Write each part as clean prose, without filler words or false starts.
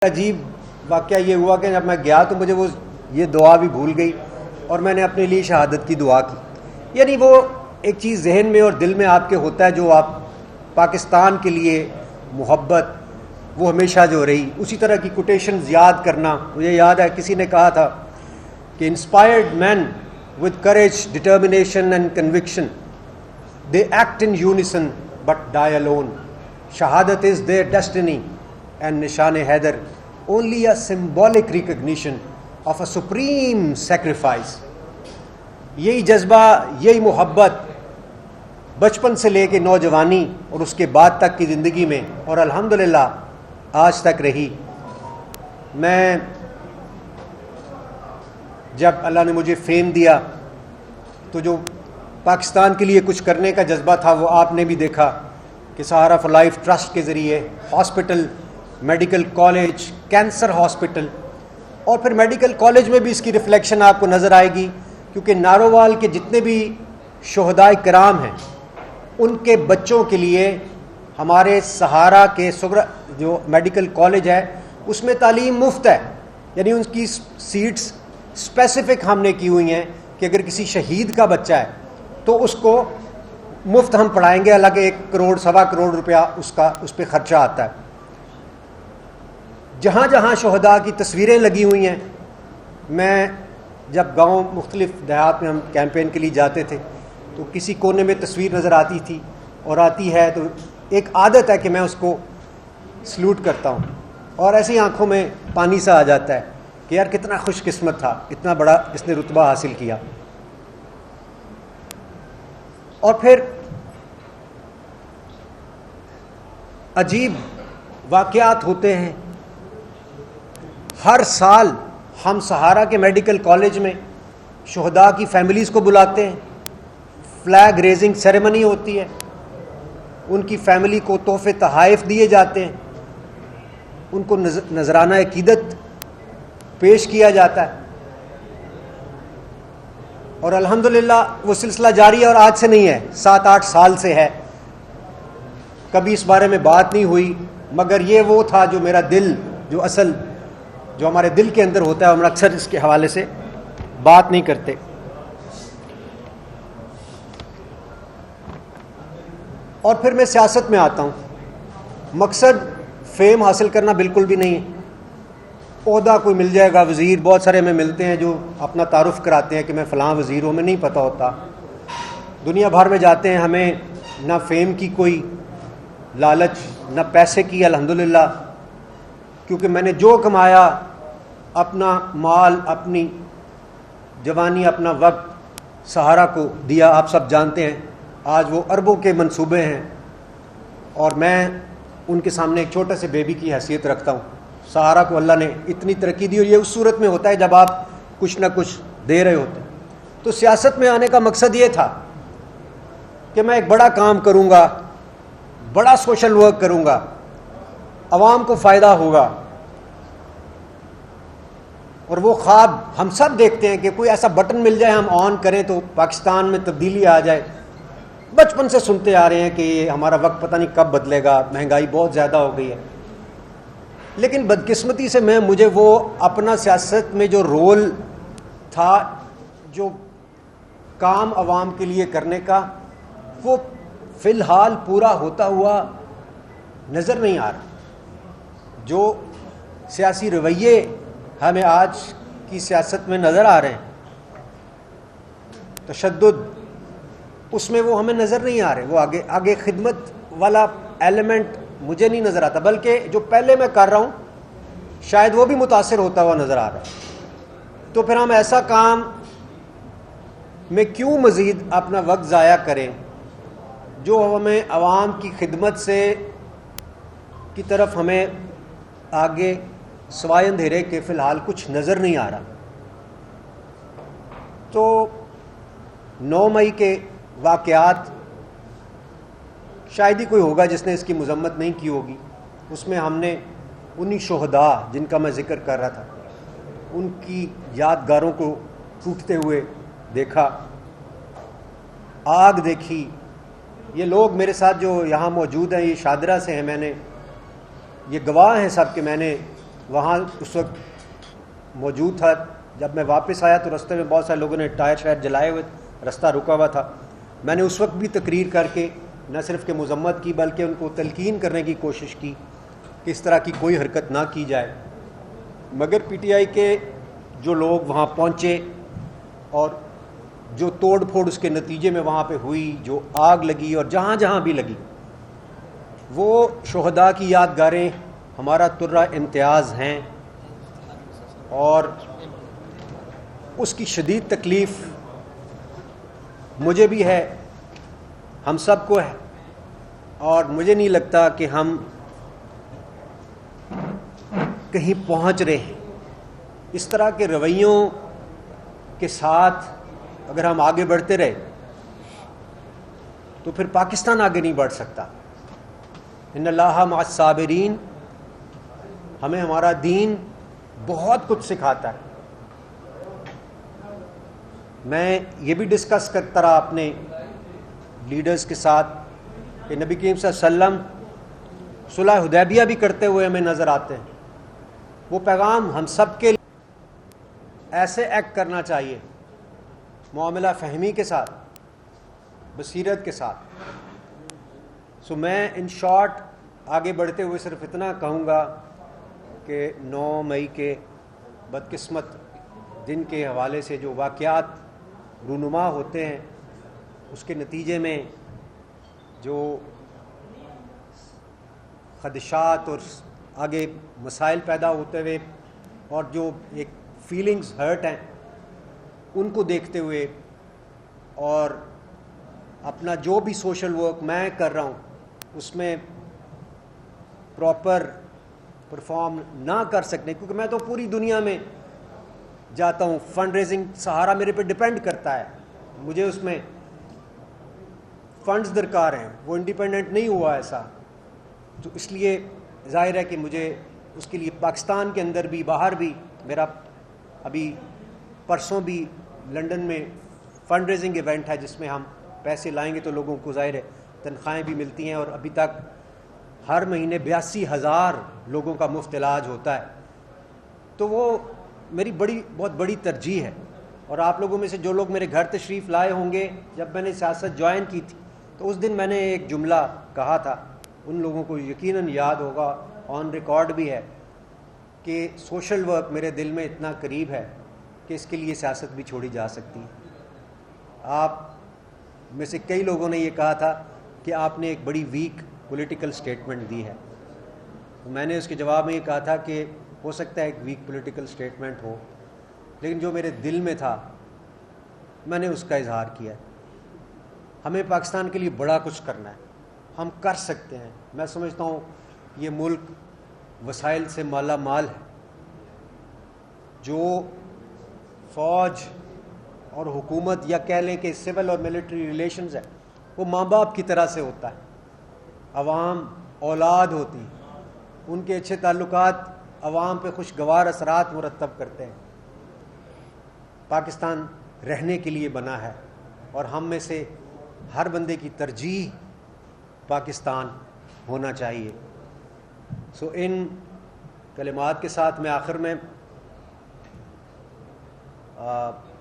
عجیب واقعہ یہ ہوا کہ جب میں گیا تو مجھے وہ یہ دعا بھی بھول گئی اور میں نے اپنے لیے شہادت کی دعا کی. یعنی وہ ایک چیز ذہن میں اور دل میں آپ کے ہوتا ہے جو آپ پاکستان کے لیے محبت وہ ہمیشہ جو رہی. اسی طرح کی کوٹیشنز یاد کرنا. مجھے یاد ہے کسی نے کہا تھا کہ inspired men with courage determination and conviction they act in unison but die alone. شہادت is their destiny and Nishan Haider only a symbolic recognition of a supreme sacrifice. یہی جذبہ یہی محبت بچپن سے لے کے نوجوانی اور اس کے بعد تک کی زندگی میں اور الحمدللہ آج تک رہی. میں جب اللہ نے مجھے فیم دیا تو جو پاکستان کے لیے کچھ کرنے کا جذبہ تھا وہ آپ نے بھی دیکھا کہ سہارا فار لائف ٹرسٹ کے ذریعے hospital, medical college, cancer hospital, اور پھر میڈیکل کالج میں بھی اس کی ریفلیکشن آپ کو نظر آئے گی کیونکہ نارووال کے جتنے بھی شہداء کرام ہیں ان کے بچوں کے لیے ہمارے سہارا کے جو میڈیکل کالج ہے اس میں تعلیم مفت ہے. یعنی ان کی سیٹس اسپیسیفک ہم نے کی ہوئی ہیں کہ اگر کسی شہید کا بچہ ہے تو اس کو مفت ہم پڑھائیں گے. حالانکہ 1 کروڑ سوا کروڑ روپیہ اس پہ خرچہ آتا ہے. جہاں جہاں شہداء کی تصویریں لگی ہوئی ہیں، میں جب گاؤں مختلف دیہات میں ہم کیمپین کے لیے جاتے تھے تو کسی کونے میں تصویر نظر آتی تھی اور آتی ہے تو ایک عادت ہے کہ میں اس کو سلوٹ کرتا ہوں اور ایسی آنکھوں میں پانی سا آ جاتا ہے کہ یار کتنا خوش قسمت تھا، اتنا بڑا اس نے رتبہ حاصل کیا. اور پھر عجیب واقعات ہوتے ہیں. ہر سال ہم سہارا کے میڈیکل کالج میں شہداء کی فیملیز کو بلاتے ہیں. فلیگ ریزنگ سیریمنی ہوتی ہے، ان کی فیملی کو تحفے تحائف دیے جاتے ہیں، ان کو نذرانہ عقیدت پیش کیا جاتا ہے. اور الحمدللہ وہ سلسلہ جاری ہے اور آج سے نہیں ہے، 7-8 سال سے ہے. کبھی اس بارے میں بات نہیں ہوئی مگر یہ وہ تھا جو میرا دل جو ہمارے دل کے اندر ہوتا ہے، ہم اکثر اس کے حوالے سے بات نہیں کرتے. اور پھر میں سیاست میں آتا ہوں. مقصد فیم حاصل کرنا بالکل بھی نہیں ہے. عہدہ کوئی مل جائے گا، وزیر بہت سارے ہمیں ملتے ہیں جو اپنا تعارف کراتے ہیں کہ میں فلاں وزیر ہوں، میں نہیں پتہ ہوتا. دنیا بھر میں جاتے ہیں، ہمیں نہ فیم کی کوئی لالچ نہ پیسے کی الحمدللہ، کیونکہ میں نے جو کمایا اپنا مال، اپنی جوانی، اپنا وقت سہارا کو دیا. آپ سب جانتے ہیں آج وہ اربوں کے منصوبے ہیں اور میں ان کے سامنے ایک چھوٹے سے بیبی کی حیثیت رکھتا ہوں. سہارا کو اللہ نے اتنی ترقی دی اور یہ اس صورت میں ہوتا ہے جب آپ کچھ نہ کچھ دے رہے ہوتے ہیں. تو سیاست میں آنے کا مقصد یہ تھا کہ میں ایک بڑا کام کروں گا، بڑا سوشل ورک کروں گا، عوام کو فائدہ ہوگا. اور وہ خواب ہم سب دیکھتے ہیں کہ کوئی ایسا بٹن مل جائے، ہم آن کریں تو پاکستان میں تبدیلی آ جائے. بچپن سے سنتے آ رہے ہیں کہ یہ ہمارا وقت پتہ نہیں کب بدلے گا، مہنگائی بہت زیادہ ہو گئی ہے. لیکن بدقسمتی سے مجھے وہ اپنا سیاست میں جو رول تھا، جو کام عوام کے لیے کرنے کا، وہ فی الحال پورا ہوتا ہوا نظر نہیں آ رہا. جو سیاسی رویے ہمیں آج کی سیاست میں نظر آ رہے ہیں، تشدد، اس میں وہ ہمیں نظر نہیں آ رہے. وہ آگے خدمت والا ایلیمنٹ مجھے نہیں نظر آتا، بلکہ جو پہلے میں کر رہا ہوں شاید وہ بھی متاثر ہوتا ہوا نظر آ رہا ہے. تو پھر ہم ایسا کام میں کیوں مزید اپنا وقت ضائع کریں جو ہمیں عوام کی خدمت سے کی طرف ہمیں آگے سوائے اندھیرے کے فی الحال کچھ نظر نہیں آ رہا. تو 9 مئی کے واقعات شاید ہی کوئی ہوگا جس نے اس کی مذمت نہیں کی ہوگی. اس میں ہم نے انہی شہداء جن کا میں ذکر کر رہا تھا ان کی یادگاروں کو ٹوٹتے ہوئے دیکھا، آگ دیکھی. یہ لوگ میرے ساتھ جو یہاں موجود ہیں یہ شادرہ سے ہیں، میں نے یہ گواہ ہیں سب کہ میں نے وہاں اس وقت موجود تھا. جب میں واپس آیا تو رستے میں بہت سارے لوگوں نے ٹائر شائر جلائے ہوئے، رستہ رکا ہوا تھا. میں نے اس وقت بھی تقریر کر کے نہ صرف کہ مذمت کی بلکہ ان کو تلقین کرنے کی کوشش کی کہ اس طرح کی کوئی حرکت نہ کی جائے. مگر پی ٹی آئی کے جو لوگ وہاں پہنچے اور جو توڑ پھوڑ اس کے نتیجے میں وہاں پہ ہوئی، جو آگ لگی اور جہاں جہاں بھی لگی، وہ شہداء کی یادگاریں ہمارا ترہ امتیاز ہیں. اور اس کی شدید تکلیف مجھے بھی ہے، ہم سب کو ہے، اور مجھے نہیں لگتا کہ ہم کہیں پہنچ رہے ہیں. اس طرح کے رویوں کے ساتھ اگر ہم آگے بڑھتے رہے تو پھر پاکستان آگے نہیں بڑھ سکتا. ان اللہ مع الصابرین، ہمیں ہمارا دین بہت کچھ سکھاتا ہے. میں یہ بھی ڈسکس کرتا رہا اپنے لیڈرز کے ساتھ کہ نبی کریم صلی اللہ علیہ وسلم صلح حدیبیہ بھی کرتے ہوئے ہمیں نظر آتے ہیں. وہ پیغام ہم سب کے ایسے ایکٹ کرنا چاہیے، معاملہ فہمی کے ساتھ، بصیرت کے ساتھ. سو میں ان شارٹ آگے بڑھتے ہوئے صرف اتنا کہوں گا کہ 9 مئی کے بدقسمت دن کے حوالے سے جو واقعات رونما ہوتے ہیں، اس کے نتیجے میں جو خدشات اور آگے مسائل پیدا ہوتے ہوئے اور جو ایک فیلنگز ہرٹ ہیں، ان کو دیکھتے ہوئے اور اپنا جو بھی سوشل ورک میں کر رہا ہوں اس میں پراپر پرفارم نہ کر سکنے، کیونکہ میں تو پوری دنیا میں جاتا ہوں، فنڈ ریزنگ سہارا میرے پہ ڈیپینڈ کرتا ہے، مجھے اس میں فنڈز درکار ہیں، وہ انڈیپینڈنٹ نہیں ہوا ایسا. تو اس لیے ظاہر ہے کہ مجھے اس کے لیے پاکستان کے اندر بھی باہر بھی، میرا ابھی پرسوں بھی لنڈن میں فنڈ ریزنگ ایونٹ ہے جس میں ہم پیسے لائیں گے تو لوگوں کو ظاہر ہے تنخواہیں بھی ملتی ہیں، اور ابھی تک ہر مہینے 82,000 لوگوں کا مفت علاج ہوتا ہے. تو وہ میری بہت بڑی ترجیح ہے. اور آپ لوگوں میں سے جو لوگ میرے گھر تشریف لائے ہوں گے جب میں نے سیاست جوائن کی تھی تو اس دن میں نے ایک جملہ کہا تھا، ان لوگوں کو یقیناً یاد ہوگا، آن ریکارڈ بھی ہے، کہ سوشل ورک میرے دل میں اتنا قریب ہے کہ اس کے لیے سیاست بھی چھوڑی جا سکتی ہے. آپ میں سے کئی لوگوں نے یہ کہا تھا کہ آپ نے ایک بڑی ویک پولیٹیکل سٹیٹمنٹ دی ہے. میں نے اس کے جواب میں یہ کہا تھا کہ ہو سکتا ہے ایک ویک پولیٹیکل سٹیٹمنٹ ہو، لیکن جو میرے دل میں تھا میں نے اس کا اظہار کیا ہے. ہمیں پاکستان کے لیے بڑا کچھ کرنا ہے، ہم کر سکتے ہیں. میں سمجھتا ہوں یہ ملک وسائل سے مالا مال ہے. جو فوج اور حکومت یا کہہ لیں کہ سول اور ملٹری ریلیشنز ہے وہ ماں باپ کی طرح سے ہوتا ہے. عوام اولاد ہوتی، ان کے اچھے تعلقات عوام پہ خوشگوار اثرات مرتب کرتے ہیں. پاکستان رہنے کے لیے بنا ہے اور ہم میں سے ہر بندے کی ترجیح پاکستان ہونا چاہیے. سو ان کلمات کے ساتھ میں آخر میں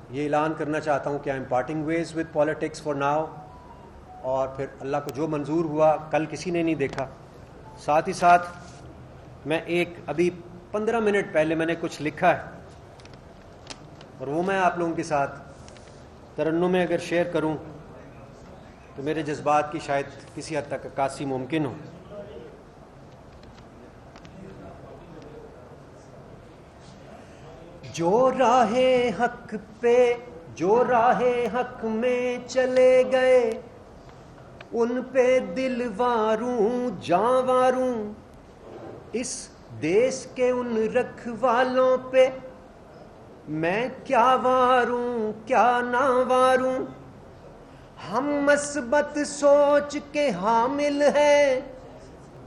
یہ اعلان کرنا چاہتا ہوں کہ I am parting ways with politics for now, اور پھر اللہ کو جو منظور ہوا کل کسی نے نہیں دیکھا. ساتھ ہی ساتھ میں ایک ابھی 15 منٹ پہلے میں نے کچھ لکھا ہے اور وہ میں آپ لوگوں کے ساتھ ترنم میں اگر شیئر کروں تو میرے جذبات کی شاید کسی حد تک عکاسی ممکن ہو. جو راہ حق پہ، جو راہ حق میں چلے گئے، ان پہ دل واروں جاں واروں، اس دیس کے ان رکھوالوں پہ میں کیا واروں کیا نہ واروں. ہم مثبت سوچ کے حامل ہیں،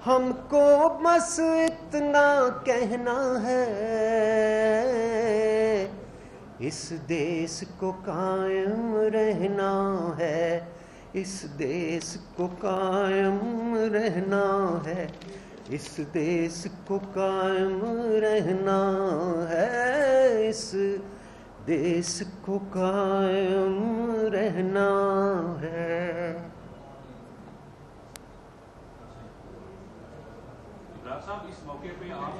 ہم کو بس اتنا کہنا ہے، اس دیس کو قائم رہنا ہے، اس دیس کو قائم رہنا ہے، اس دیس کو قائم رہنا ہے، اس دیس کو قائم رہنا ہے۔ عمران صاحب اس موقع پہ آپ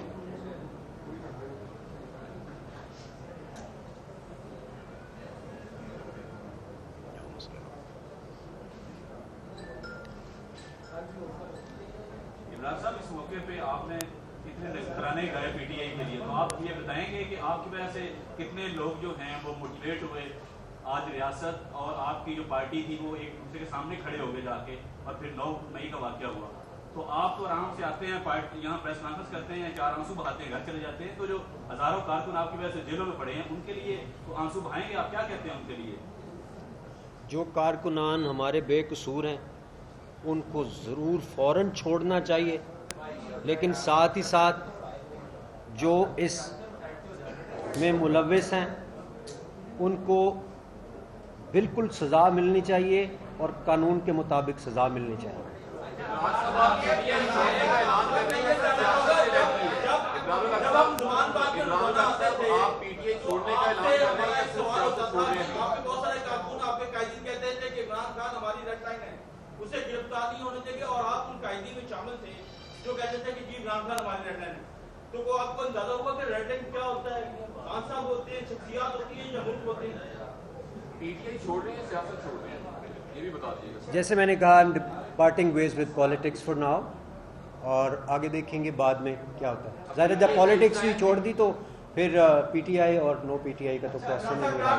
پہ آپ نے اتنے نذرانے گائے پی ٹی آئی کے لیے، تو آپ یہ بتائیں گے کہ آپ کی وجہ سے کتنے لوگ جو ہیں وہ موٹیویٹ ہوئے آج ریاست اور آپ کی جو پارٹی تھی وہ ایک دوسرے کے سامنے کھڑے ہو گئے جا کے، اور پھر 9 مئی کا واقعہ ہوا۔ تو آپ تو آرام سے آتے ہیں یہاں پریس کانفرنس کرتے ہیں، 4 آنسو بہاتے ہیں، گھر چلے جاتے ہیں، تو جو ہزاروں کارکن آپ کی وجہ سے جیلوں میں پڑے ہیں ان کے لیے تو آنسو بہائیں گے، آپ کیا کہتے ہیں ان کے لیے؟ جو کارکنان ہمارے بے قصور ہیں ان کو ضرور فوراً چھوڑنا چاہیے، لیکن ساتھ ہی ساتھ جو اس میں ملوث ہیں ان کو بالکل سزا ملنی چاہیے اور قانون کے مطابق سزا ملنی چاہیے۔ اسے گرفتار نہیں ہونے دیں گے، اور آپ ان قائدین میں شامل تھے جو کہتے تھے کہ جی عمران خان ہماری ریڈ لائن ہے، تو وہ آپ کو اندازہ ہوا کہ ریڈ لائن کیا ہوتا ہے؟ خان صاحب ہوتے ہیں، شخصیات ہوتی ہیں، یا ملک ہوتے ہیں؟ پی ٹی آئی چھوڑ رہے ہیں، سیاست چھوڑ رہے ہیں، یہ بھی بتا دیجیے گا۔ جیسے میں نے کہا parting ways with politics for now, اور آگے دیکھیں گے بعد میں کیا ہوتا ہے۔ ظاہر ہے جب پالیٹکس ہی چھوڑ دی تو پھر پی ٹی آئی اور نو پی ٹی آئی کا تو کوشچن نہیں ہے۔